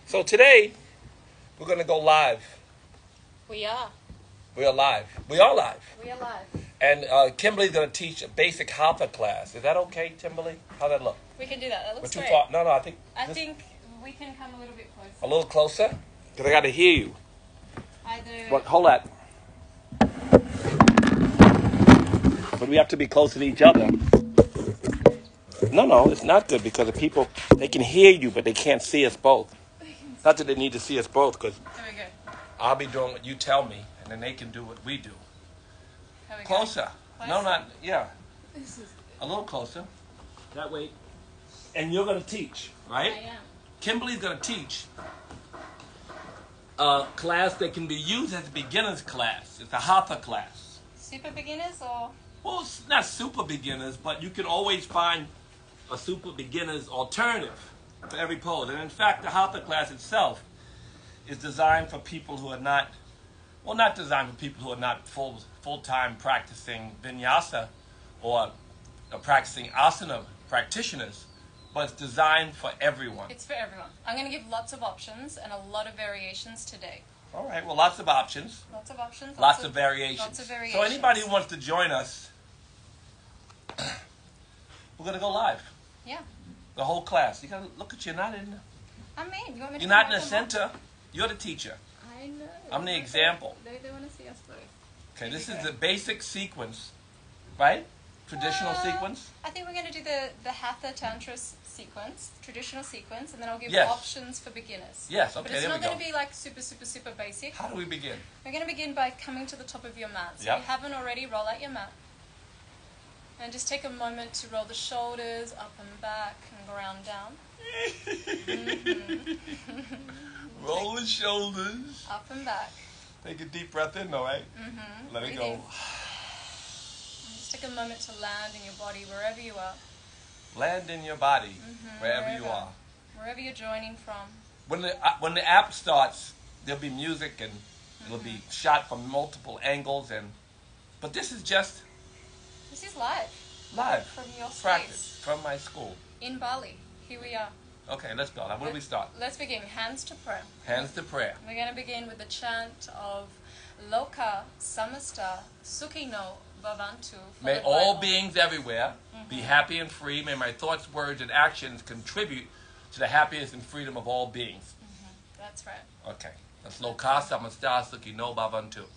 So today, we're going to go live. We are. We are live. We are live. We are live. And Kimberly's going to teach a basic Hatha class. Is that okay, Kimberly? How'd that look? We can do that. That looks We're too great. far. No, I think I think we can come a little bit closer. a little closer? Because I got to hear you. Either. But hold that. But we have to be closer to each other. No, it's not good because the people, they can hear you, but they can't see us both. Not that they need to see us both, because There we go. I'll be doing what you tell me, and then they can do what we do. There we go. Closer. No, not, yeah. This is. A little closer. That way. And you're going to teach, right? I am. Kimberly's going to teach a class that can be used as a beginner's class. It's a Hatha class. Super beginners or? Well, it's not super beginners, but you can always find a super beginner's alternative for every pose. And in fact, the Hatha class itself is designed for people who are not, well, not designed for people who are not full-time practicing vinyasa or practicing asana practitioners, but it's designed for everyone. It's for everyone. I'm going to give lots of options and a lot of variations today. All right, well, lots of options. Lots of options. Lots of variations. Lots of variations. So anybody who wants to join us, we're going to go live. Yeah. The whole class. You got to look at you. Not in. I'm in. You want me to You're not in come the up and center. You're the teacher. I know. I'm the example. They want to see us both. Okay, Here this we is go. the basic sequence, right? Traditional sequence. I think we're going to do the Hatha Tantris sequence, traditional sequence, and then I'll give Yes. options for beginners. Yes. But Okay. it's There we not go. going to be like super, super, super basic. How do we begin? We're going to begin by coming to the top of your mat. So Yep. if you haven't already, roll out your mat. And just take a moment to roll the shoulders up and back and ground down. Roll the shoulders. Up and back. Take a deep breath in, though, right? Let it Breathe go. in. And just take a moment to land in your body wherever you are. Land in your body, wherever you are. Wherever you're joining from. When the app starts, there'll be music and it'll be shot from multiple angles, but this is just This is live. live From your practice space. from my school. In Bali. Here we are. Okay, let's go. Now, where do we start? Let's begin. Hands to prayer. Hands to prayer. We're going to begin with the chant of Loka Samasta Sukhino Bhavantu. May followed by all Om. beings everywhere be happy and free. May my thoughts, words, and actions contribute to the happiness and freedom of all beings. That's right. Okay. That's Loka Samasta Sukhino Bhavantu.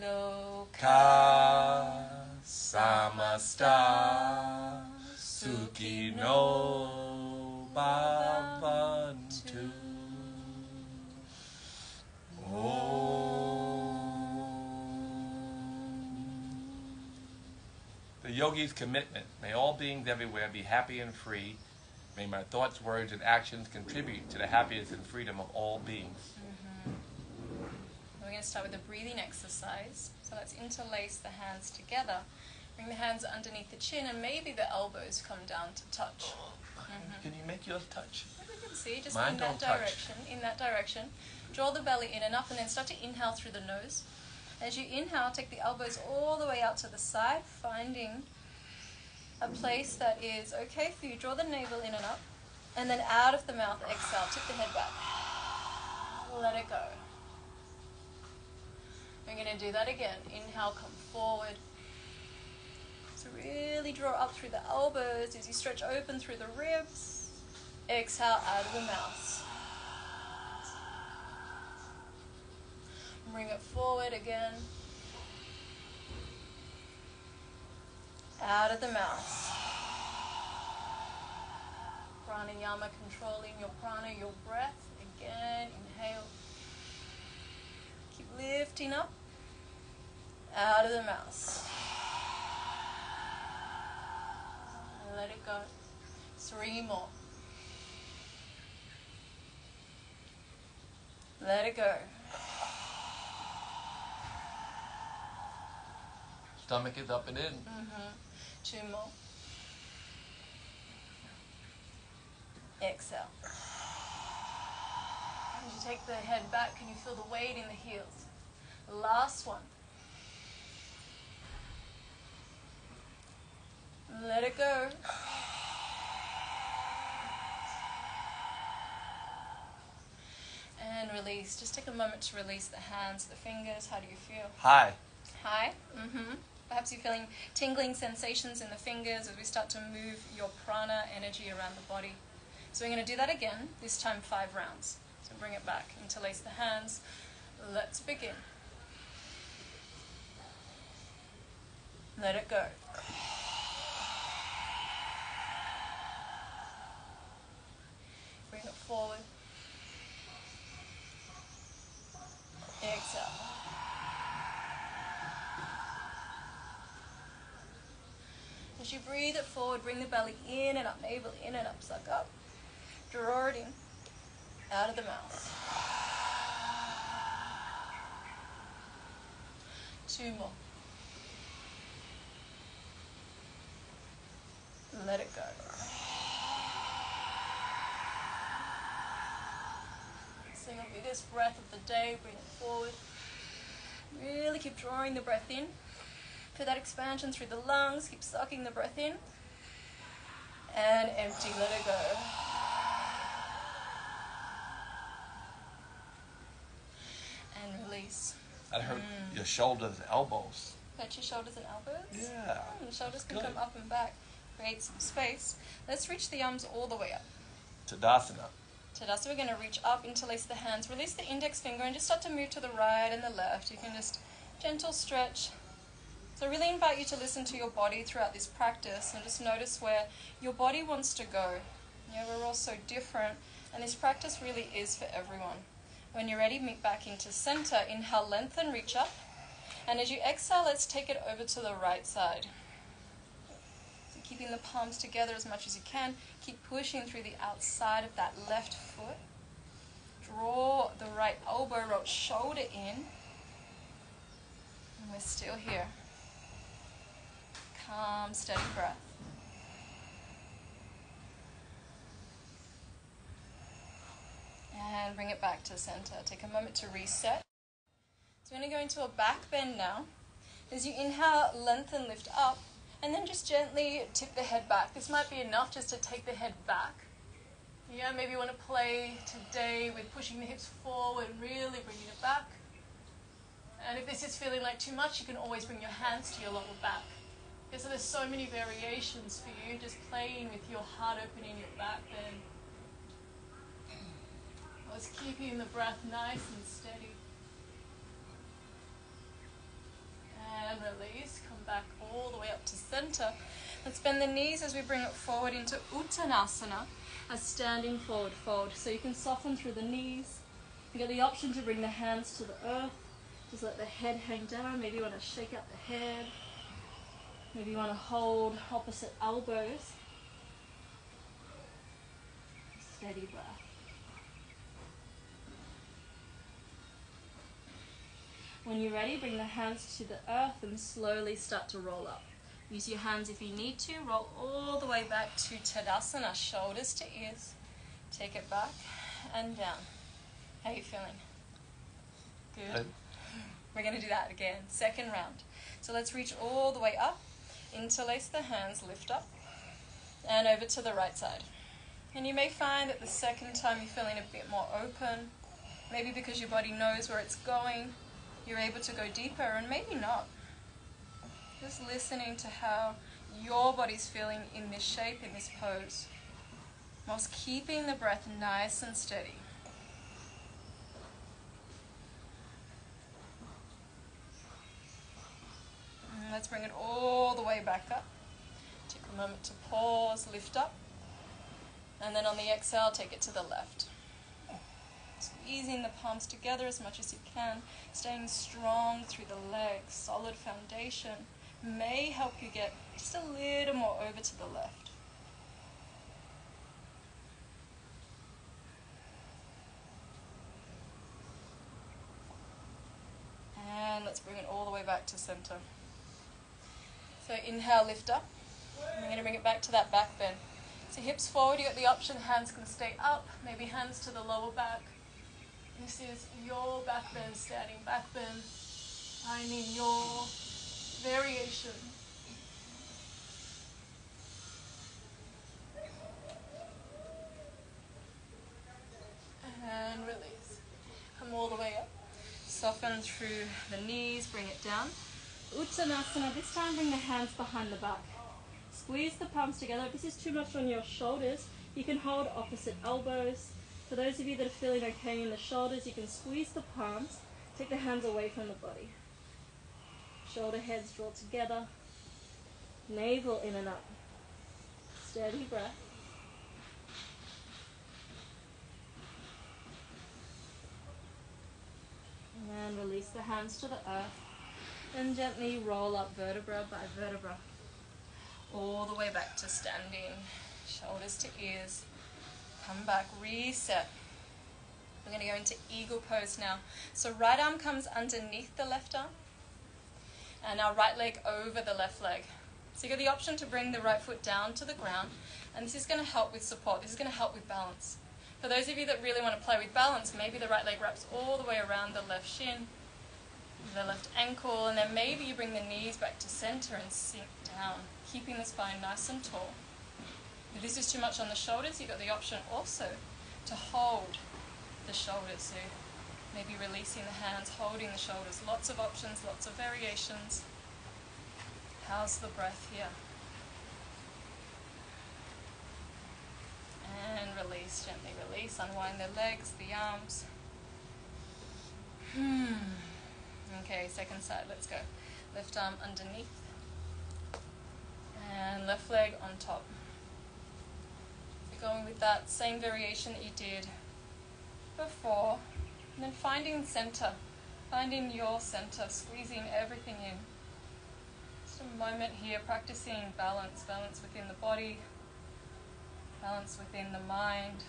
Loka Ka Samasta Sukhino Bhavantu. The yogi's commitment. May all beings everywhere be happy and free. May my thoughts, words, and actions contribute to the happiness and freedom of all beings. We're going to start with a breathing exercise. So let's interlace the hands together. Bring the hands underneath the chin and maybe the elbows come down to touch. Can you make yours touch? As you can see, just Mine in that don't touch. direction. In that direction. Draw the belly in and up and then start to inhale through the nose. As you inhale, take the elbows all the way out to the side, finding a place that is okay for you. Draw the navel in and up. And then out of the mouth, exhale. Tip the head back. Let it go. We're going to do that again. Inhale, come forward. So really draw up through the elbows as you stretch open through the ribs. Exhale out of the mouth. Bring it forward again. Out of the mouth. Pranayama, controlling your prana, your breath. Again, inhale. Keep lifting up. Out of the mouth. And let it go. 3 more. Let it go. Stomach is up and in. 2 more. Exhale. As you take the head back, can you feel the weight in the heels? Last one. Let it go. release. Just take a moment to release the hands, the fingers. How do you feel? High. High? Perhaps you're feeling tingling sensations in the fingers as we start to move your prana energy around the body. So we're going to do that again, this time 5 rounds. So bring it back, interlace the hands. Let's begin. Let it go. Bring it forward. Exhale. As you breathe it forward, bring the belly in and up, navel in and up, suck up. Draw it in, out of the mouth. 2 more. Let it go. Single biggest breath of the day, bring it forward. Really keep drawing the breath in. Feel that expansion through the lungs, keep sucking the breath in. And empty, let it go. And release. That hurt your shoulders, elbows. Hurt your shoulders and elbows? Yeah. The shoulders can good. come up and back. Create some space. Let's reach the arms all the way up. Tadasana. Tadasana, we're going to reach up, interlace the hands, release the index finger, and just start to move to the right and the left. You can just gentle stretch. So I really invite you to listen to your body throughout this practice and just notice where your body wants to go. We're all so different, and this practice really is for everyone. When you're ready, meet back into center. Inhale, lengthen, reach up. And as you exhale, let's take it over to the right side. So keeping the palms together as much as you can. Keep pushing through the outside of that left foot. Draw the right elbow, roll shoulder in. And we're still here. Calm, steady breath. And bring it back to center. Take a moment to reset. So we're going to go into a back bend now. As you inhale, lengthen, lift up, and then just gently tip the head back. This might be enough just to take the head back. Yeah, maybe you want to play today with pushing the hips forward and really bringing it back. And if this is feeling like too much, you can always bring your hands to your lower back. Okay, so there's so many variations for you, just playing with your heart opening, your back bend. Always keeping the breath nice and steady. And release, come back all the way up to center. Let's bend the knees as we bring it forward into Uttanasana, a standing forward fold. So you can soften through the knees. You get the option to bring the hands to the earth. Just let the head hang down. Maybe you want to shake out the head. Maybe you want to hold opposite elbows. Steady breath. When you're ready, bring the hands to the earth and slowly start to roll up. Use your hands if you need to. Roll all the way back to Tadasana, shoulders to ears. Take it back and down. How are you feeling? Good. We're going to do that again. Second round. So let's reach all the way up. Interlace the hands, lift up, and over to the right side. And you may find that the second time you're feeling a bit more open, maybe because your body knows where it's going, you're able to go deeper, and maybe not. Just listening to how your body's feeling in this shape, in this pose, whilst keeping the breath nice and steady. And let's bring it all the way back up. Take a moment to pause, lift up, and then on the exhale, take it to the left. Squeezing the palms together as much as you can, staying strong through the legs. Solid foundation may help you get just a little more over to the left. And let's bring it all the way back to center. So inhale, lift up. And we're going to bring it back to that back bend. So hips forward, you got the option, hands can stay up, maybe hands to the lower back. This is your back bend, standing back bend, finding your variation. And release. lengthen through the knees, bring it down. Uttanasana, this time bring the hands behind the back. Squeeze the palms together. If this is too much on your shoulders, you can hold opposite elbows. For those of you that are feeling okay in the shoulders, you can squeeze the palms, take the hands away from the body. Shoulder heads draw together. Navel in and up. Steady breath. And release the hands to the earth. And gently roll up vertebra by vertebra. All the way back to standing. Shoulders to ears. Come back, reset. We're going to go into eagle pose now. So right arm comes underneath the left arm. And our right leg over the left leg. So you get the option to bring the right foot down to the ground. And this is going to help with support. This is going to help with balance. For those of you that really want to play with balance, maybe the right leg wraps all the way around the left shin, the left ankle, and then maybe you bring the knees back to center and sink down, keeping the spine nice and tall. If this is too much on the shoulders, you've got the option also to hold the shoulders. So maybe releasing the hands, holding the shoulders. Lots of options, lots of variations. How's the breath here? And release, gently release. Unwind the legs, the arms. Okay, second side, let's go. Left arm underneath. And left leg on top. You're going with that same variation that you did before. And then finding center. Finding your center, squeezing everything in. Just a moment here, practicing balance. Balance within the body. Balance within the mind.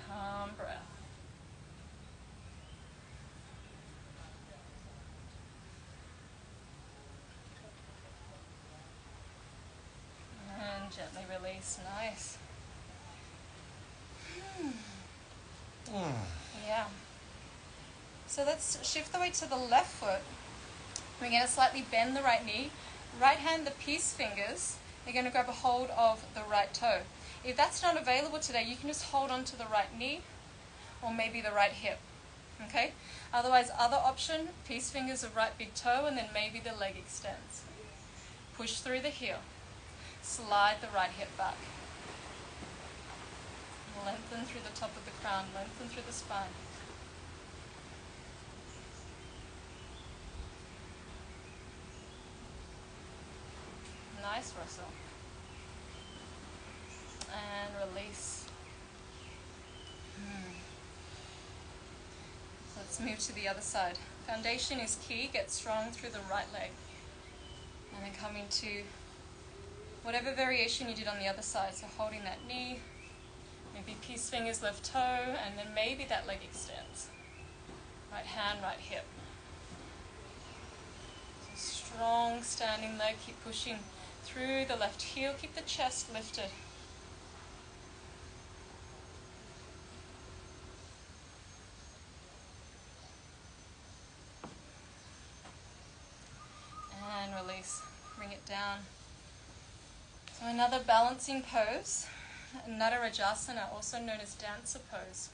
Calm breath. And gently release. Nice. Yeah. So let's shift the weight to the left foot. We're going to slightly bend the right knee. Right hand, the peace fingers. You're going to grab a hold of the right toe. If that's not available today, you can just hold on to the right knee or maybe the right hip. Okay? Otherwise, other option, peace fingers of right big toe, and then maybe the leg extends. Push through the heel. Slide the right hip back. Lengthen through the top of the crown, lengthen through the spine. Nice, Russell. And release. Let's move to the other side. Foundation is key. Get strong through the right leg. And then coming to whatever variation you did on the other side. So holding that knee, maybe peace fingers, left toe, and then maybe that leg extends. Right hand, right hip. So strong standing leg. Keep pushing through the left heel. Keep the chest lifted. And release. Bring it down. So another balancing pose, Natarajasana, also known as dancer pose.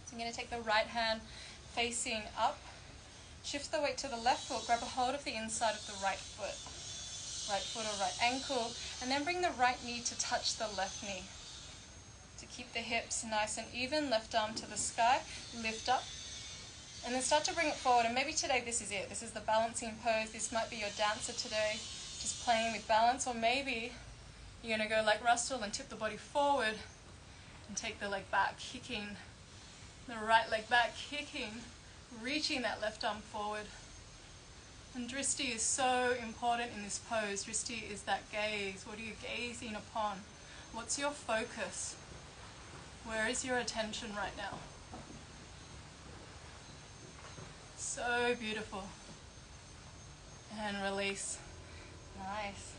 So I'm going to take the right hand facing up, shift the weight to the left foot, grab a hold of the inside of the right foot or right ankle, and then bring the right knee to touch the left knee. To keep the hips nice and even, left arm to the sky, lift up, and then start to bring it forward. And maybe today this is it. This is the balancing pose. This might be your dancer today, just playing with balance, or maybe you're going to go like Russell and tip the body forward and take the leg back, kicking the right leg back, kicking, reaching that left arm forward. And drishti is so important in this pose. Drishti is that gaze. What are you gazing upon? What's your focus? Where is your attention right now? So beautiful. And release. Nice.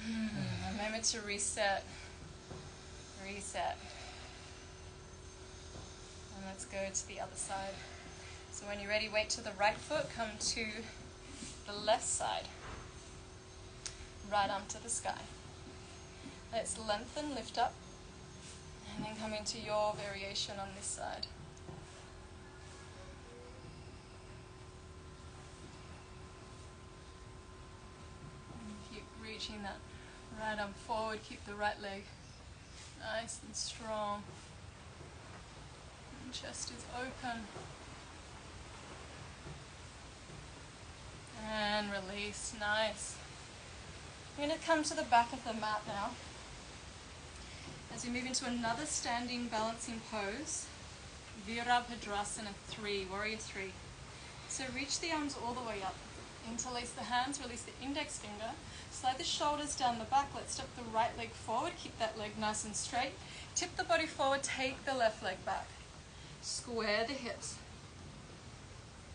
A moment to reset. Reset. And let's go to the other side. So when you're ready, weight to the right foot, come to the left side. Right arm to the sky. Let's lengthen, lift up, and then come into your variation on this side. reaching that right arm forward. Keep the right leg nice and strong. And chest is open. And release. Nice. You're going to come to the back of the mat now as we move into another standing balancing pose. Virabhadrasana 3, Warrior 3. So reach the arms all the way up. Interlace the hands, release the index finger. Slide the shoulders down the back. Let's step the right leg forward. Keep that leg nice and straight. Tip the body forward, take the left leg back. Square the hips.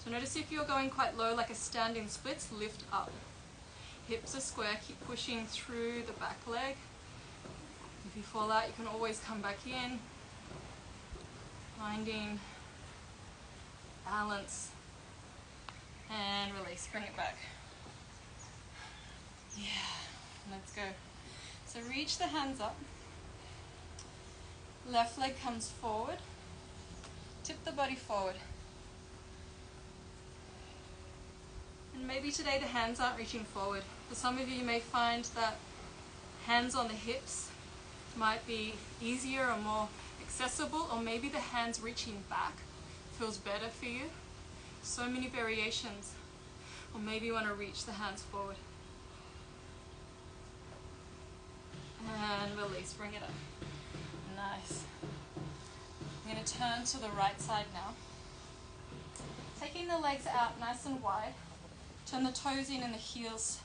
So notice if you're going quite low like a standing splits, lift up. Hips are square, keep pushing through the back leg. If you fall out, you can always come back in. Finding balance. And release, bring it back. Yeah, let's go. So reach the hands up. Left leg comes forward. Tip the body forward. And maybe today the hands aren't reaching forward. For some of you, you may find that hands on the hips might be easier or more accessible, or maybe the hands reaching back feels better for you. So many variations. Or maybe you want to reach the hands forward. And release, bring it up. Nice. I'm going to turn to the right side now. Taking the legs out nice and wide. Turn the toes in and the heels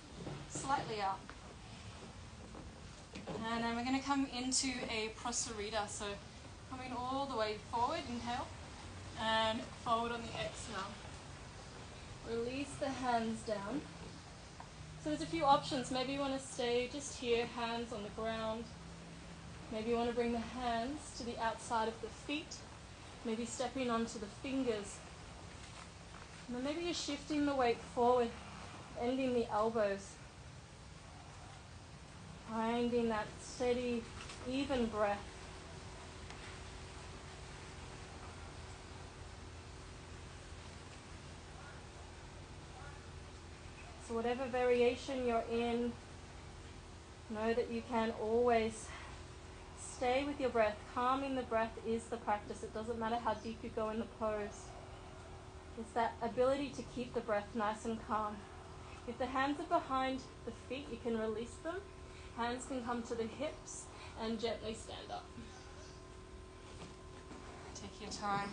slightly out. And then we're going to come into a prasarita. So coming all the way forward, inhale, and forward on the exhale. Release the hands down. So there's a few options. Maybe you want to stay just here, hands on the ground. Maybe you want to bring the hands to the outside of the feet. Maybe stepping onto the fingers. And then maybe you're shifting the weight forward, bending the elbows. Finding that steady, even breath. So whatever variation you're in, know that you can always stay with your breath. Calming the breath is the practice. It doesn't matter how deep you go in the pose. It's that ability to keep the breath nice and calm. If the hands are behind the feet, you can release them. Hands can come to the hips and gently stand up. Take your time.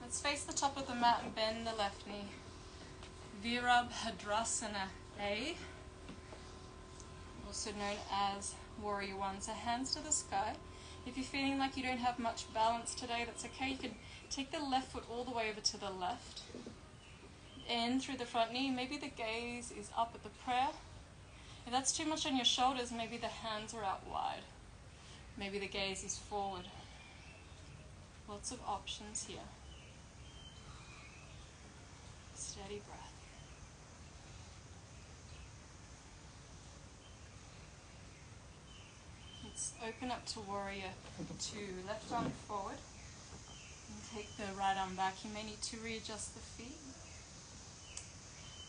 Let's face the top of the mat and bend the left knee. Virabhadrasana A, also known as Warrior 1. So hands to the sky. If you're feeling like you don't have much balance today, that's okay. You can take the left foot all the way over to the left. In through the front knee. Maybe the gaze is up at the prayer. If that's too much on your shoulders, maybe the hands are out wide. Maybe the gaze is forward. Lots of options here. Steady breath. Let's open up to Warrior 2. Left arm forward. And take the right arm back. You may need to readjust the feet.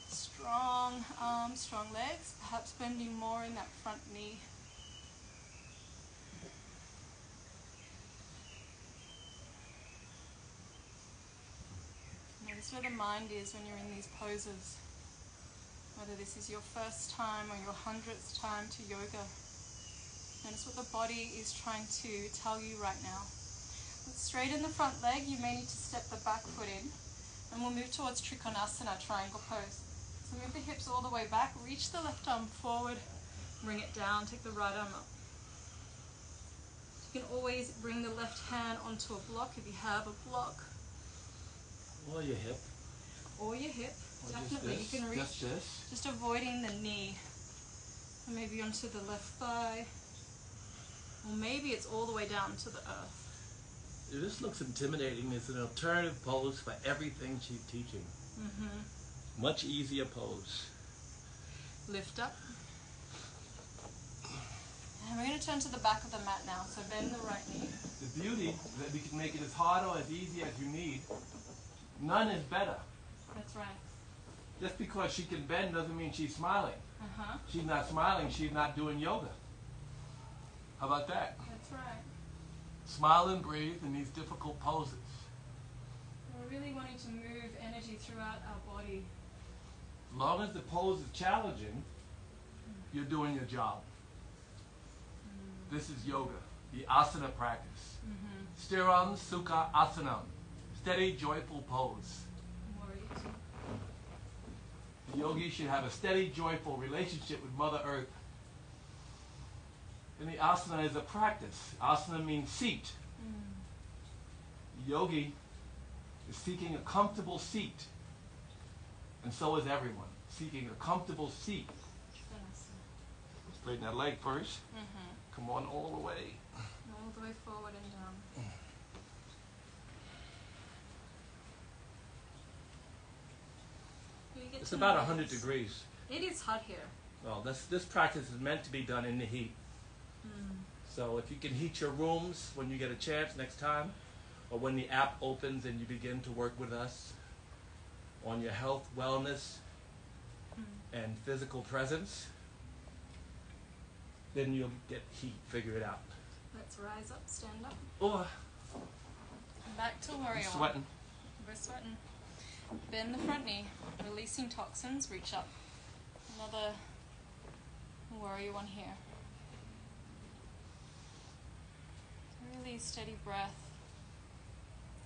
Strong arms, strong legs. Perhaps bending more in that front knee. Notice where the mind is when you're in these poses. Whether this is your first time or your 100th time to yoga. Notice what the body is trying to tell you right now. Let's straighten the front leg. You may need to step the back foot in. And we'll move towards Trikonasana, triangle pose. So move the hips all the way back. Reach the left arm forward. Bring it down. Take the right arm up. You can always bring the left hand onto a block if you have a block. Or your hip. Or your hip. Or definitely. Just you can reach. Just this. Just avoiding the knee. Or maybe onto the left thigh. Or maybe it's all the way down to the earth. This looks intimidating. It's an alternative pose for everything she's teaching. Mm-hmm. Much easier pose. Lift up. And we're going to turn to the back of the mat now. So bend the right knee. The beauty is that we can make it as hard or as easy as you need. None is better. That's right. Just because she can bend doesn't mean she's smiling. She's not smiling, she's not doing yoga. How about that? That's right. Smile and breathe in these difficult poses. We're really wanting to move energy throughout our body. As long as the pose is challenging, you're doing your job. This is yoga, the asana practice. Stiram Sukha Asanam, steady, joyful pose. The yogi should have a steady, joyful relationship with Mother Earth. And the asana is a practice. Asana means seat. The yogi is seeking a comfortable seat. And so is everyone, seeking a comfortable seat. Straighten that leg first. Come on all the way. All the way forward and down. It's about 100 degrees. It is hot here. Well, this practice is meant to be done in the heat. So if you can heat your rooms when you get a chance next time, or when the app opens and you begin to work with us on your health, wellness, and physical presence, then you'll get heat, figure it out. Let's rise up, stand up. Oh, Back to warrior I'm one. sweating. We're sweating. Bend the front knee, releasing toxins, reach up. Another warrior one here. Really steady breath.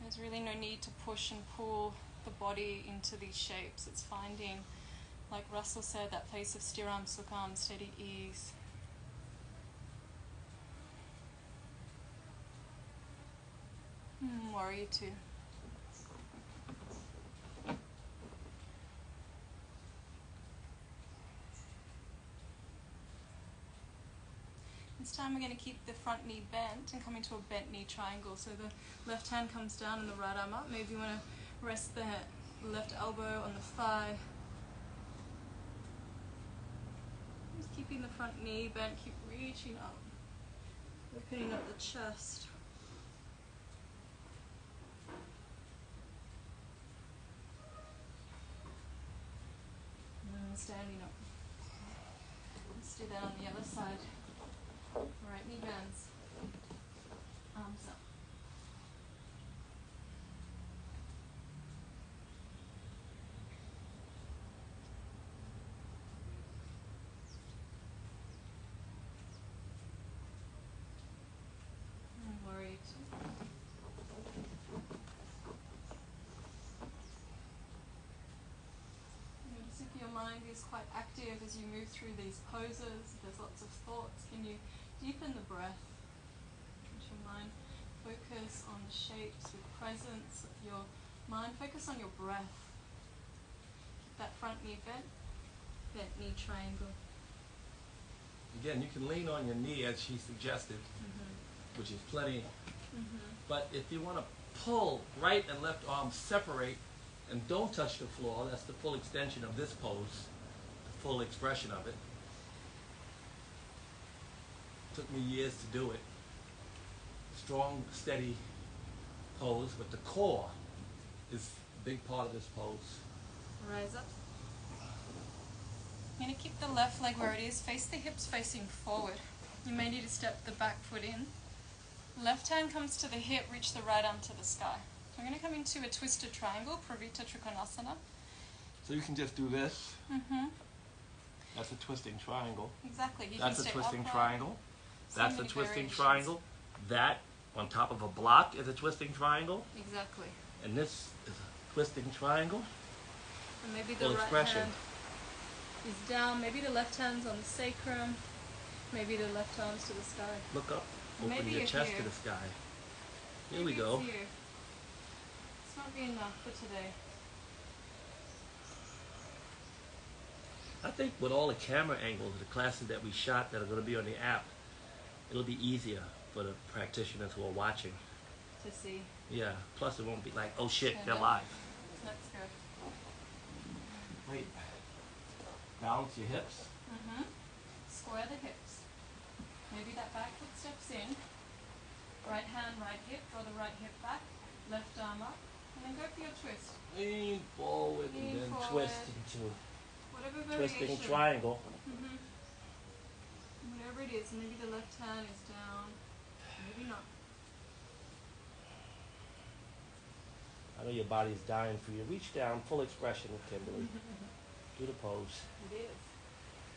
There's really no need to push and pull the body into these shapes. It's finding, like Russell said, that place of stiram sukham, steady ease. Warrior two. This time we're going to keep the front knee bent and come into a bent knee triangle. So the left hand comes down and the right arm up. Maybe you want to rest the left elbow on the thigh. Just keeping the front knee bent, keep reaching up, opening up the chest. And standing up. Let's do that on the other side. Right knee bends. Arms up. And warrior two. Notice if your mind is quite active as you move through these poses, there's lots of thoughts. Can you deepen the breath? Let your mind focus on the shapes with presence of your mind. Focus on your breath. Keep that front knee bent knee triangle. Again, you can lean on your knee as she suggested, which is plenty. But if you want to pull, right and left arm separate and don't touch the floor, that's the full extension of this pose, the full expression of it. Took me years to do it. Strong, steady pose, but the core is a big part of this pose. Rise up. I'm going to keep the left leg where it is. Face the hips facing forward. You may need to step the back foot in. Left hand comes to the hip, reach the right arm to the sky. I'm going to come into a twisted triangle, Pravita Trikonasana. So you can just do this. That's a twisting triangle. Exactly. You That's can a stay twisting upright. triangle. That's a many twisting variations. triangle. That on top of a block is a twisting triangle. Exactly. And this is a twisting triangle. And maybe the Full right expression. hand is down. Maybe the left hand's on the sacrum. Maybe the left arm's to the sky. Look up. Open Maybe your you're chest here. to the sky. Here Maybe we go. it's here. This might be enough for today. I think with all the camera angles, the classes that we shot that are going to be on the app, it'll be easier for the practitioners who are watching. To see. Yeah. Plus, it won't be like, oh shit, Stand they're up. live. That's good. Wait. Balance your hips. Square the hips. Maybe that back foot steps in. Right hand, right hip. Draw the right hip back. Left arm up. And then go for your twist. Lean forward Lean and then forward. twist into Whatever Twisting variation. triangle. Whatever it is, maybe the left hand is down, maybe not. I know your body's dying for you. Reach down, full expression, Kimberly. Do the pose. It is.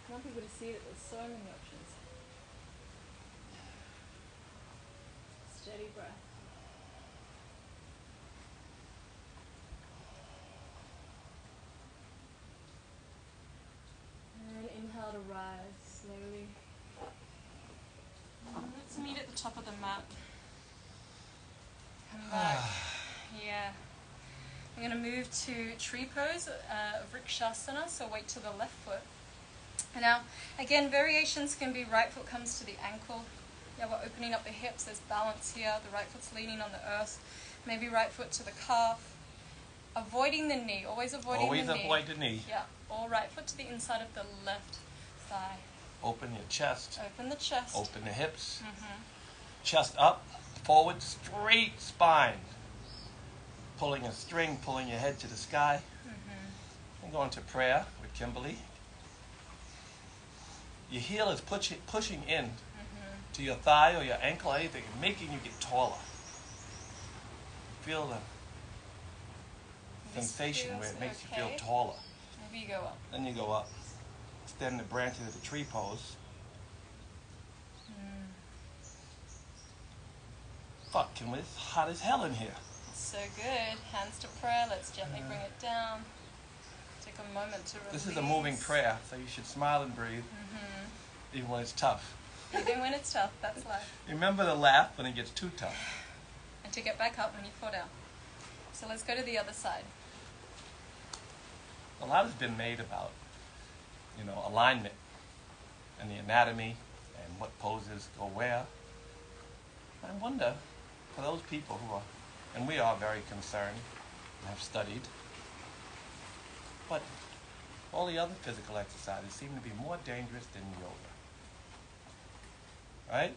I want people to see that there's so many options. Steady breath. And inhale to rise slowly. Let's meet at the top of the mat. Come back. Yeah. I'm going to move to tree pose, Vrikshasana, so weight to the left foot. And now, again, variations can be right foot comes to the ankle. Yeah, we're opening up the hips, there's balance here. The right foot's leaning on the earth. Maybe right foot to the calf. Avoiding the knee, always avoiding the knee. Always avoid the knee. Yeah, or right foot to the inside of the left thigh. Open your chest. Open the chest. Open the hips. Chest up, forward, straight spine. Pulling a string, pulling your head to the sky. And going to prayer with Kimberly. Your heel is pushing in to your thigh or your ankle, anything, making you get taller. Feel the sensation where it makes you feel taller. Maybe you go up. Then you go up. Extend the branches of the tree pose. Fuck, Kimberly, it's hot as hell in here. So good. Hands to prayer. Let's gently bring it down. Take a moment to release. This is a moving prayer, so you should smile and breathe, even when it's tough. Even when it's tough, that's life. Remember to laugh when it gets too tough. And to get back up when you fall down. So let's go to the other side. A lot has been made about, alignment and the anatomy and what poses go where. I wonder, for those people who are, and we are very concerned and have studied, but all the other physical exercises seem to be more dangerous than yoga. Right?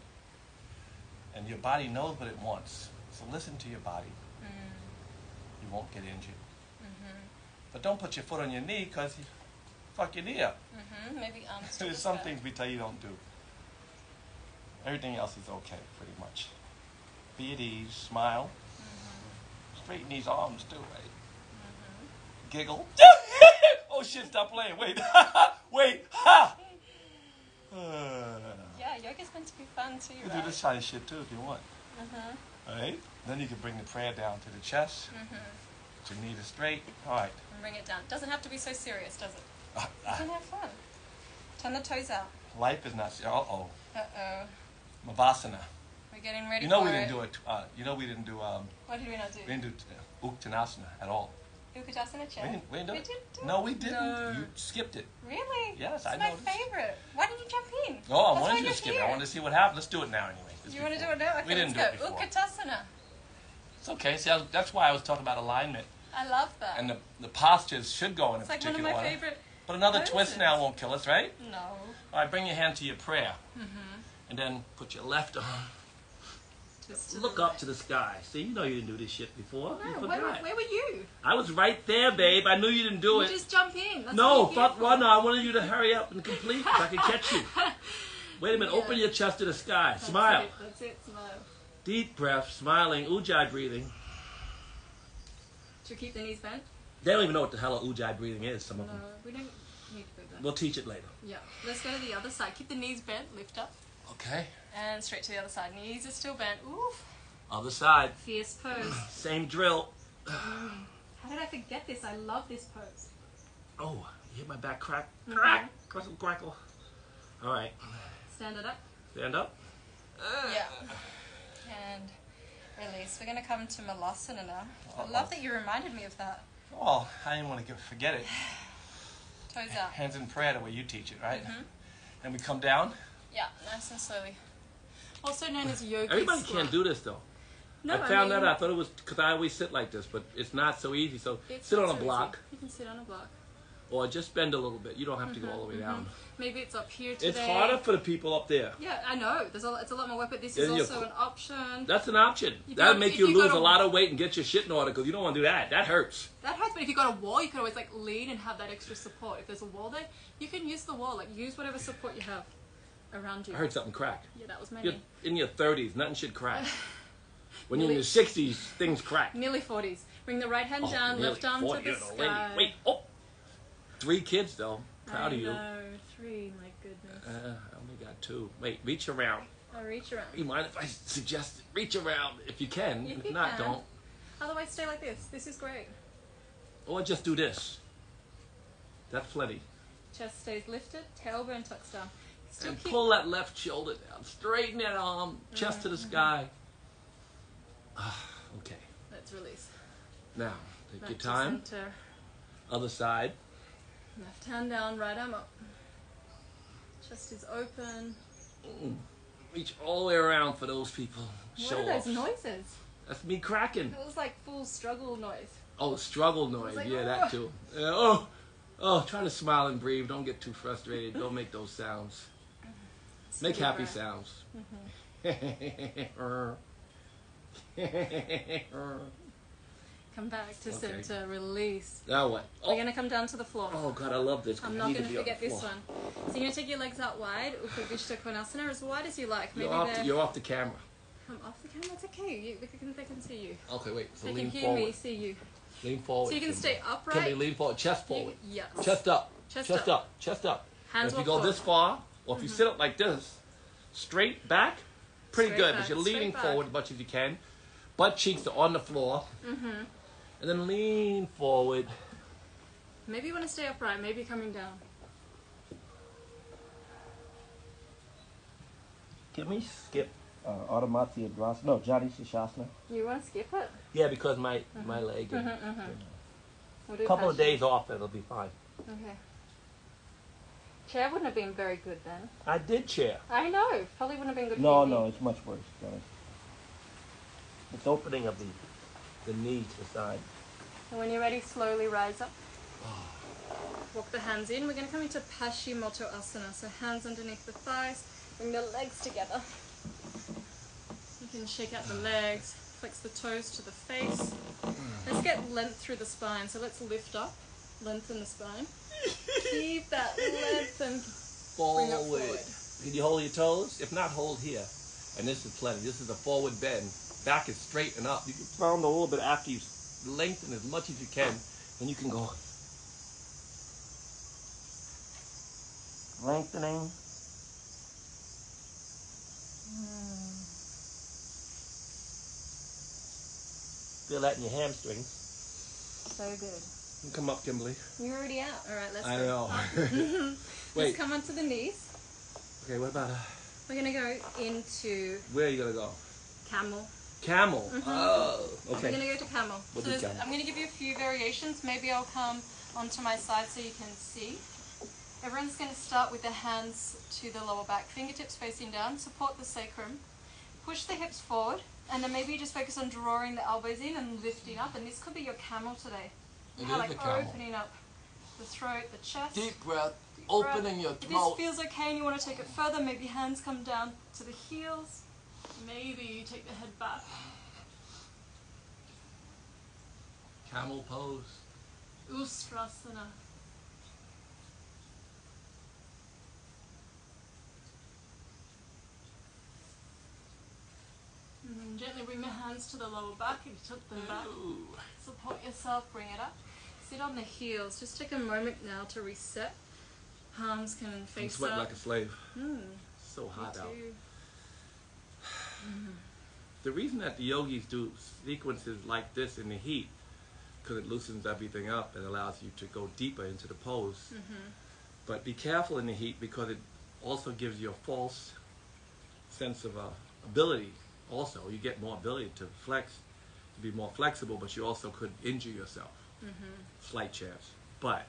And your body knows what it wants. So listen to your body. You won't get injured. But don't put your foot on your knee because you fuck your knee up. Maybe arms to There's the some sky. things we tell you don't do. Everything else is okay, pretty much. Be at ease, smile. Straighten these arms too, right? Giggle. Oh shit, stop playing. Wait. Wait. Ha! Yeah, yoga's meant to be fun too, You can right? do this kind of shit too if you want. Alright? Then you can bring the prayer down to the chest. Put your knee to straight. Alright. And bring it down. Doesn't have to be so serious, does it? You Uh-oh. can have fun. Turn the toes out. Life is not... Uh-oh. Uh-oh. Malasana. We're getting ready You know for we it. didn't do it. We didn't do... What did we not do? We didn't do Uttanasana at all. Uttanasana chair? We didn't do it. didn't do No, it? we didn't. No. You skipped it. Really? Yes, it's I my noticed. favorite. Why didn't you jump in? Oh, I That's wanted why you to you're skip it. here. I wanted to see what happened. Let's do it now anyway. You want to do it now? Okay, We didn't let's do go. it before. Uttanasana. It's okay. See, that's why I was talking about alignment. I love that. And the postures should go in it's a like one of particular my order. favorite But another poses. twist now won't kill us, right? No. All right, bring your hand to your prayer. And then put your left arm. Twist to Look the up to the sky. See, you know you didn't do this shit before. You No, forgot. where were you? I was right there, babe. I knew you didn't do You it. just jump in. That's No, what you're fuck here one. for. No, I wanted you to hurry up and complete so I can catch you. Wait a minute. Yeah. Open your chest to the sky. That's Smile. That's it. Smile. Deep breath. Smiling. Ujjayi breathing. Should we keep the knees bent? They don't even know what the hell Ujjayi breathing is, some of No, them. we don't need to go bent. We'll teach it later. Yeah. Let's go to the other side. Keep the knees bent. Lift up. Okay. And straight to the other side. Knees are still bent. Oof. Other side. Fierce pose. Same drill. How did I forget this? I love this pose. Oh, you hit my back crack. Crack. Crackle, crackle. All right. Stand it up. Stand up. Yeah. And release. We're going to come to Malasana now. I love that you reminded me of that. Oh, I didn't want to forget it. Toes out. Hands in prayer the way you teach it, right? And we come down. Yeah, nice and slowly. Also known as yogi Everybody squat. can't do this, though. No, I found mean, that out. I thought it was because I always sit like this, but it's not so easy. So it's sit not on a so block easy. You can sit on a block. Or just bend a little bit. You don't have to go all the way down. Maybe it's up here today. It's harder for the people up there. Yeah, I know. It's a lot more work, but this is also an option. That's an option. That'll make you lose a lot of weight and get your shit in order because you don't want to do that. That hurts. That hurts, but if you've got a wall, you can always like lean and have that extra support. If there's a wall there, you can use the wall. Like use whatever support you have around you. I heard something crack. Yeah, that was my You're knee. in your 30s, nothing should crack. When you're in your 60s, things crack. Nearly 40s. Bring the right hand down, left arm to the sky. Wait, oh! 3 kids though. Proud of you. No, 3, my goodness. I only got 2. Wait, reach around. I'll reach around. You mind if I suggest reach around if you can? If if you not, can. don't. Otherwise, stay like this. This is great. Or just do this. That's plenty. Chest stays lifted, tailbone tucks down. Still And keep... pull that left shoulder down. Straighten that arm, chest to the sky. Okay. Let's release. Now, take Back your to time. center. Other side. Left hand down, right arm up. Chest is open. Reach all the way around for those people. What are those noises? That's me cracking. It was like full struggle noise. Oh, struggle noise. Like, Yeah, oh. that too. Try to smile and breathe. Don't get too frustrated. Don't make those sounds. Make happy sounds. Come back to center, release. Now what? We're going to come down to the floor. Oh God, I love this. I'm not going to forget this one. So you're going to take your legs out wide, Upavishta Konasana, as wide as you like. Maybe you're off the camera. I'm off the camera, it's okay. They can see you. Okay, wait. So They lean can hear forward. me, see you. Lean forward. So you can stay upright. Can they lean forward? Chest forward. Yes. Chest up. Chest Chest up. up. Chest up. Hands and if you walk go this far, or if you sit up like this, straight back, pretty Straight good. back, But you're straight leaning back. forward as much as you can. Butt cheeks are on the floor. And then lean forward. Maybe you want to stay upright, maybe coming down. Can we skip Automati Adrasana? No, Jati Shishasana. You want to skip it? Yeah, because my leg. We'll do A couple of Pashi. days off, it'll be fine. Okay. Chair wouldn't have been very good then. I did chair. I know. Probably wouldn't have been good No, for you. no, it's much worse, guys. It's opening of the knee to the side. And when you're ready, slowly rise up. Walk the hands in. We're going to come into Pashimoto Asana. So hands underneath the thighs. Bring the legs together. You can shake out the legs. Flex the toes to the face. Let's get length through the spine. So let's lift up. Lengthen the spine. Keep that length and bring it forward. Can you hold your toes? If not, hold here. And this is plenty. This is a forward bend. Back is straight and up. You can round a little bit after you lengthen as much as you can. Then you can go lengthening. Feel that in your hamstrings. So good. You come up, Kimberly. You're already out. All right, let's I go. know. Let's Wait. come onto the knees. Okay, what about We're going to go into where are you gonna go? camel. Camel. Oh, We're okay. going to go to camel. We'll So do camel. I'm going to give you a few variations. Maybe I'll come onto my side so you can see. Everyone's going to start with the hands to the lower back, fingertips facing down, support the sacrum, push the hips forward, and then maybe you just focus on drawing the elbows in and lifting up. And this could be your camel today. It How is like a camel. opening up the throat, the chest. Deep breath. Deep Opening your If throat. this feels okay and you want to take it further, maybe hands come down to the heels. Maybe you take the head back. Camel pose. Ustrasana. And then gently bring the hands to the lower back and tuck them back. Ooh. Support yourself, bring it up. Sit on the heels. Just take a moment now to reset. Palms can I'm face sweating up. like a slave. Mm, So me hot out. too. The reason that the yogis do sequences like this in the heat, because it loosens everything up and allows you to go deeper into the pose. But be careful in the heat because it also gives you a false sense of ability. Also, you get more ability to flex, to be more flexible, but you also could injure yourself. Slight chance. But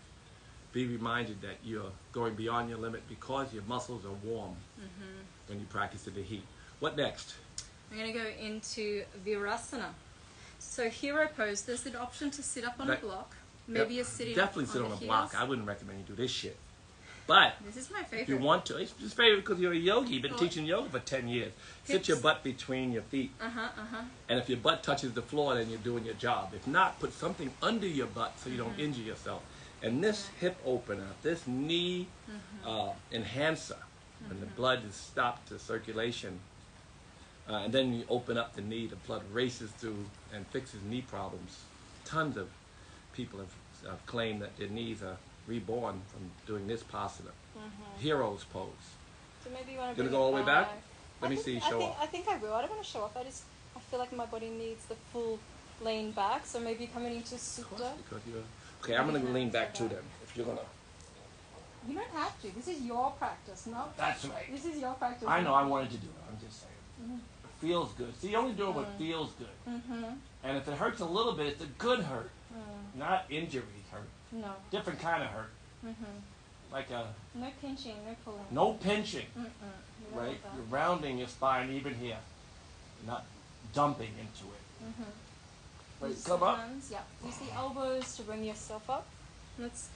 be reminded that you're going beyond your limit because your muscles are warm when you practice in the heat. What next? I'm going to go into Virasana. So hero pose, there's an option to sit up on a block. Maybe you're sitting definitely on sit the on a heels. block. I wouldn't recommend you do this shit. But This is my if favorite. you want to, it's favorite because you're a yogi. You've been Oh. teaching yoga for 10 years. Sit Hips. your butt between your feet. And if your butt touches the floor, then you're doing your job. If not, put something under your butt so you don't injure yourself. And this hip opener, this knee enhancer, when the blood is stopped to circulation, and then you open up the knee, the blood races through and fixes knee problems. Tons of people have claimed that their knees are reborn from doing this pasana. Hero's pose. So maybe you want to Gonna bring go all the way back? Let me I think- see you I show think, off. I think I will. I don't want to show off. I feel like my body needs the full lean back. So maybe coming into Sutta. Because okay, I'm gonna lean back too then. If you're gonna. You don't have to. This is your practice, not. That's right. This is your practice. I know I wanted to do it. I'm just saying. It feels good. See, you only do it what feels good. And if it hurts a little bit, it's a good hurt, not injury hurt. No. Different kind of hurt. Like a No pinching, no pulling. no pinching, You don't right? want that. You're rounding your spine even here, not dumping into it. Right, Use come the up. hands, yeah. Use the elbows to bring yourself up. Let's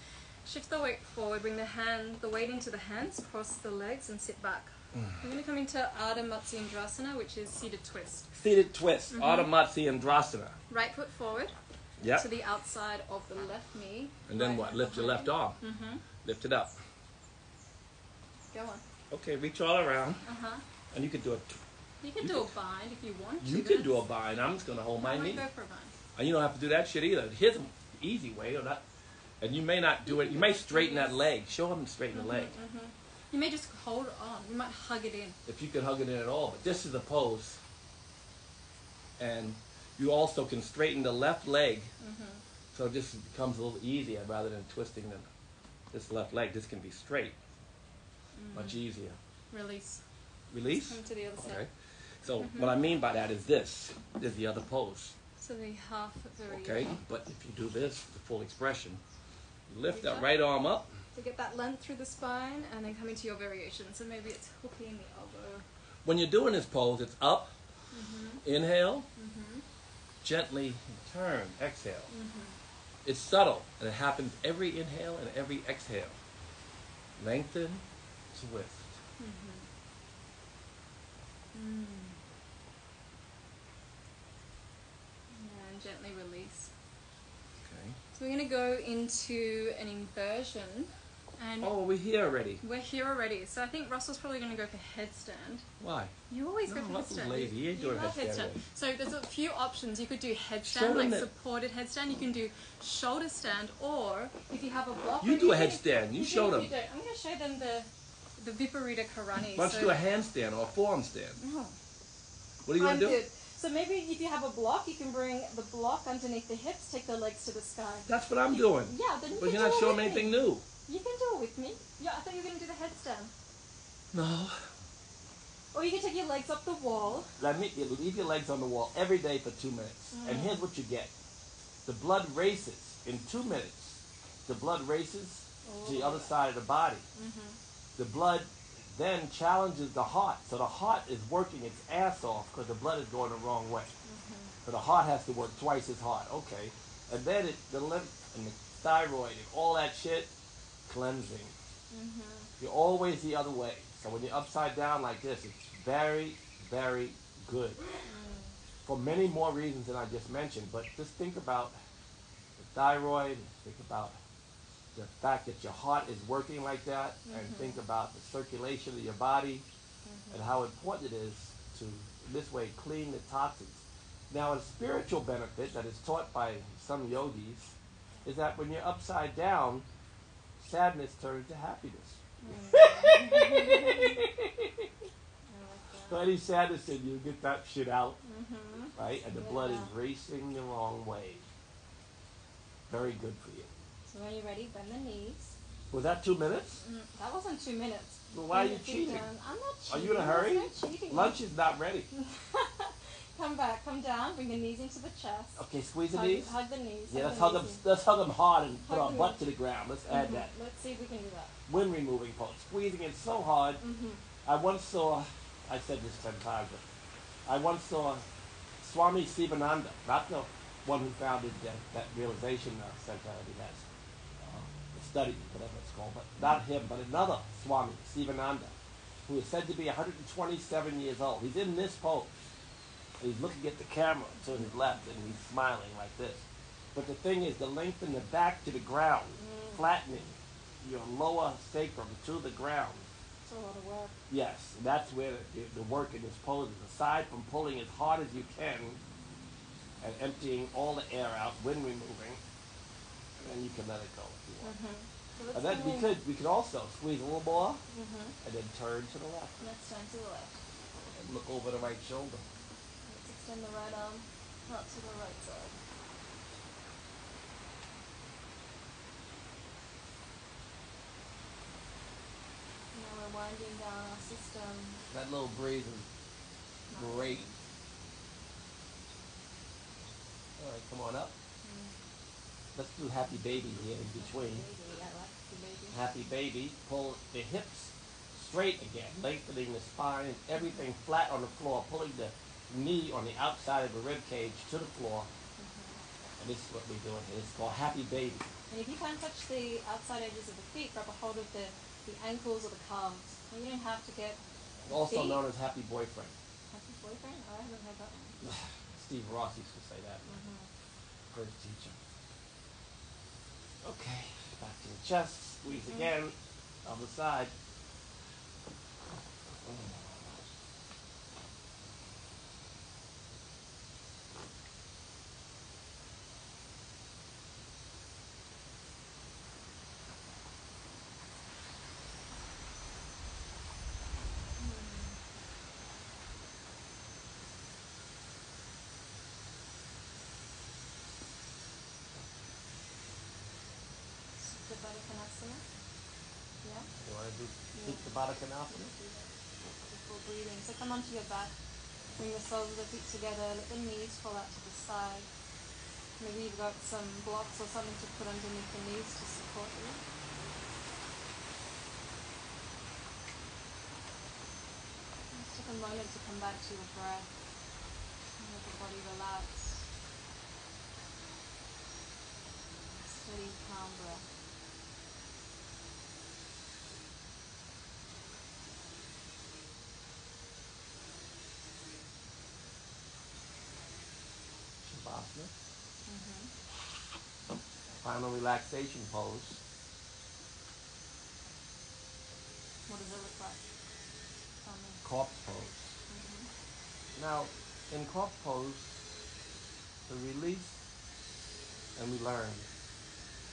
shift the weight forward. Bring the weight into the hands, cross the legs, and sit back. We're going to come into Ardha Matsyendrasana, which is seated twist. Seated twist, Ardha Matsyendrasana. Right foot forward Yep. to the outside of the left knee. And then right what? hand Lift your behind. left arm. Lift it up. Go on. Okay, reach all around. Uh-huh. And you can do it. You can do a bind if you want to. You can do a bind. I'm just going to hold my I knee. might go for a bind. And you don't have to do that shit either. Here's an easy way. Or not. And you may not do it. You may straighten that leg. Show them to straighten the leg. You may just hold it on. You might hug it in. If you can hug it in at all. But this is a pose. And you also can straighten the left leg. So this becomes a little easier rather than twisting this left leg. This can be straight. Much easier. Release. Release? Come to the other side. Okay. So what I mean by that is this. This is the other pose. So the half variation. Okay? But if you do this, the full expression, you lift Like that that? right arm up. To get that length through the spine and then come into your variation. So maybe it's hooking the elbow. When you're doing this pose, it's up, inhale, gently turn, exhale. It's subtle, and it happens every inhale and every exhale. Lengthen, twist. And gently release. Okay. So we're going to go into an inversion. And Oh, we're here already. we're here already. So I think Russell's probably going to go for headstand. Why? You always go No, for Russell's headstand. lazy. He ain't doing love headstand. So there's a few options. You could do Show headstand, them like that- supported headstand. You can do shoulder stand, or if you have a block. You or do a even if- headstand. You even show if them. you don't. I'm going to show them the Viparita Karani. Why don't you do a handstand or a forearm stand? Oh, What are you I'm going to do? good. So maybe if you have a block, you can bring the block underneath the hips, take the legs to the sky. That's what I'm doing. Yeah, then you But can you're do not it showing with me anything me. new. You can do it with me. Yeah, I thought you were going to do the headstand. No. Or you can take your legs up the wall. Leave your legs on the wall every day for 2 minutes. And here's what you get. The blood races in 2 minutes. The blood races to the other side of the body. The blood then challenges the heart. So the heart is working its ass off because the blood is going the wrong way. So the heart has to work twice as hard. Okay. And then the lymph and the thyroid and all that shit, cleansing. You're always the other way. So when you're upside down like this, it's very, very good. For many more reasons than I just mentioned. But just think about the thyroid, think about the fact that your heart is working like that, and think about the circulation of your body and how important it is to, in this way, clean the toxins. Now, a spiritual benefit that is taught by some yogis is that when you're upside down, sadness turns to happiness. So any sadness in you, get that shit out, right? And the blood is racing the wrong way. Very good for you. So when you're ready, bend the knees. Was that 2 minutes? That wasn't 2 minutes. Well, why are Bring you your feet cheating? down. I'm not Are cheating. you in a hurry? There's no cheating. Lunch is not ready. Come back, come down, bring the knees into the chest. Okay, squeeze the Hug, knees. hug the knees. Yeah, let's the hug them. knees Let's hug them hard and put Hug our the butt knees. to the ground. Let's add that. Let's see if we can do that. Wind removing pose. Squeezing it so hard. I once saw. I said this 10 times. But I once saw Swami Sivananda. one who founded that realization center that he has, the study, whatever it's called, but not him, but another Swami, Sivananda, who is said to be 127 years old. He's in this pose. He's looking at the camera to his left, and he's smiling like this. But the thing is, the lengthen the back to the ground, flattening your lower sacrum to the ground. It's a lot of work. Yes, that's where the work in this pose is. Aside from pulling as hard as you can and emptying all the air out, wind removing, and then you can let it go if you want. So And then we could also squeeze a little more and then turn to the left. Let's turn to the left. And look over the right shoulder. Let's extend the right arm out to the right side. Now we're winding down our system. That little breeze is great. All right, come on up. Let's do happy baby here in between. Baby, I like the baby. Happy baby. Pull the hips straight again, lengthening the spine, everything flat on the floor, pulling the knee on the outside of the rib cage to the floor. And this is what we're doing here. It's called happy baby. And if you can't touch the outside edges of the feet, grab a hold of the ankles or the calves. And you don't have to get Also feet. known as happy boyfriend. Happy boyfriend? Oh, I haven't heard that one. Steve Ross used to say that. First teacher. Okay, back to the chest. Squeeze again. Other side. Uttanasana. Yeah? You want to do the Baddha-Konasana? Before breathing. So come onto your back. Bring the soles of the feet together. Let the knees fall out to the side. Maybe you've got some blocks or something to put underneath the knees to support you. Just take a moment to come back to your breath. And let the body relax. Steady, calm breath. Shavasana. Final relaxation pose. What does it look like? Tell me. Corpse pose. Now, in corpse pose, we release and we learn.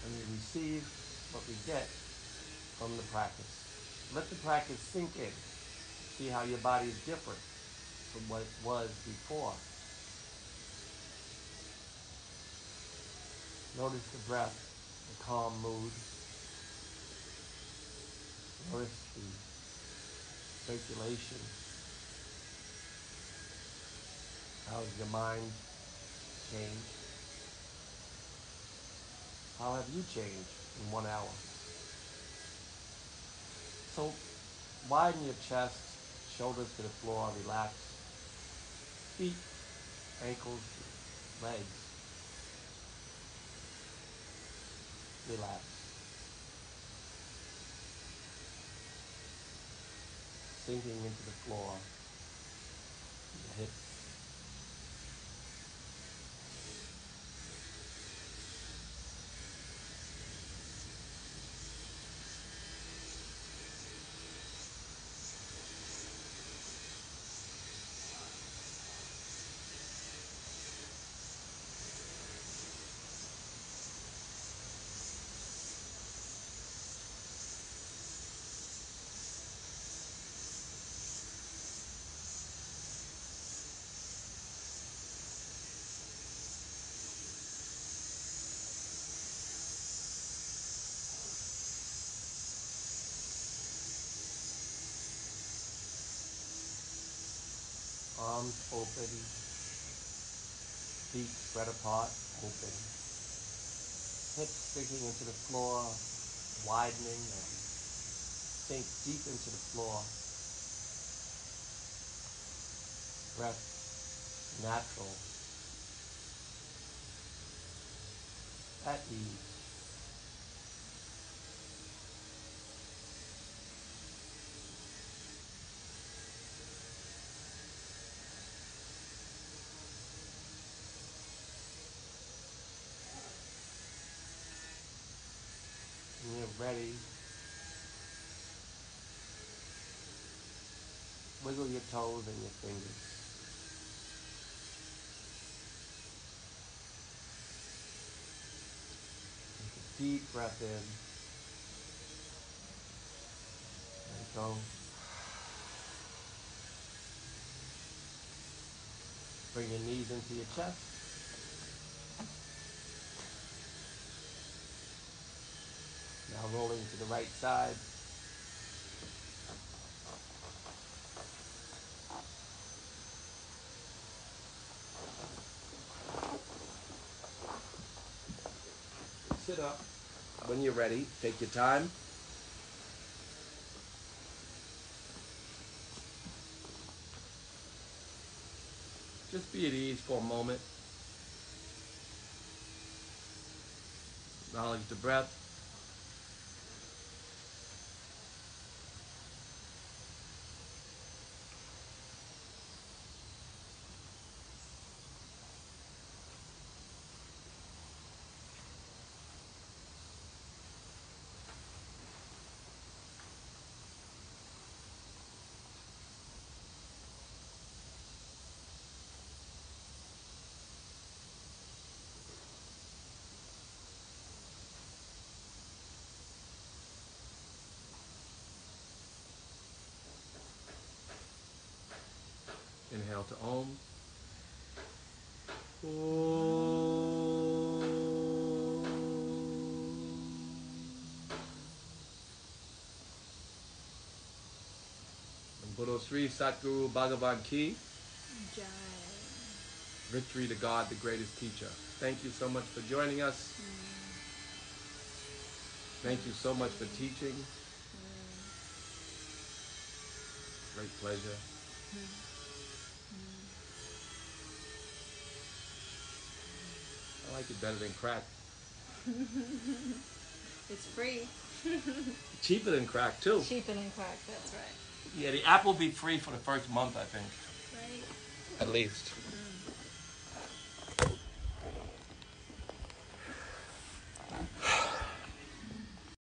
And we receive what we get from the practice. Let the practice sink in. See how your body is different from what it was before. Notice the breath, the calm mood. Notice the circulation. How has your mind changed? How have you changed in 1 hour? So widen your chest, shoulders to the floor, relax. Feet, ankles, legs. Relax. Sinking into the floor, your hips. Arms open, feet spread apart, open. Hips sinking into the floor, widening and sink deep into the floor. Breath natural. at ease. When you're ready, wiggle your toes and your fingers. Take a deep breath in. Let it go. Bring your knees into your chest. Now rolling to the right side. Sit up. When you're ready, take your time. Just be at ease for a moment. Acknowledge the breath. Inhale to Om. Guru Sri Satguru Bhagavan Ki. Jai. Victory to God, the greatest teacher. Thank you so much for joining us. Thank you so much for teaching. Great pleasure. I like it better than crack. It's free. Cheaper than crack, too. Cheaper than crack, that's right. Yeah, the app will be free for the first month, I think. Right. At least.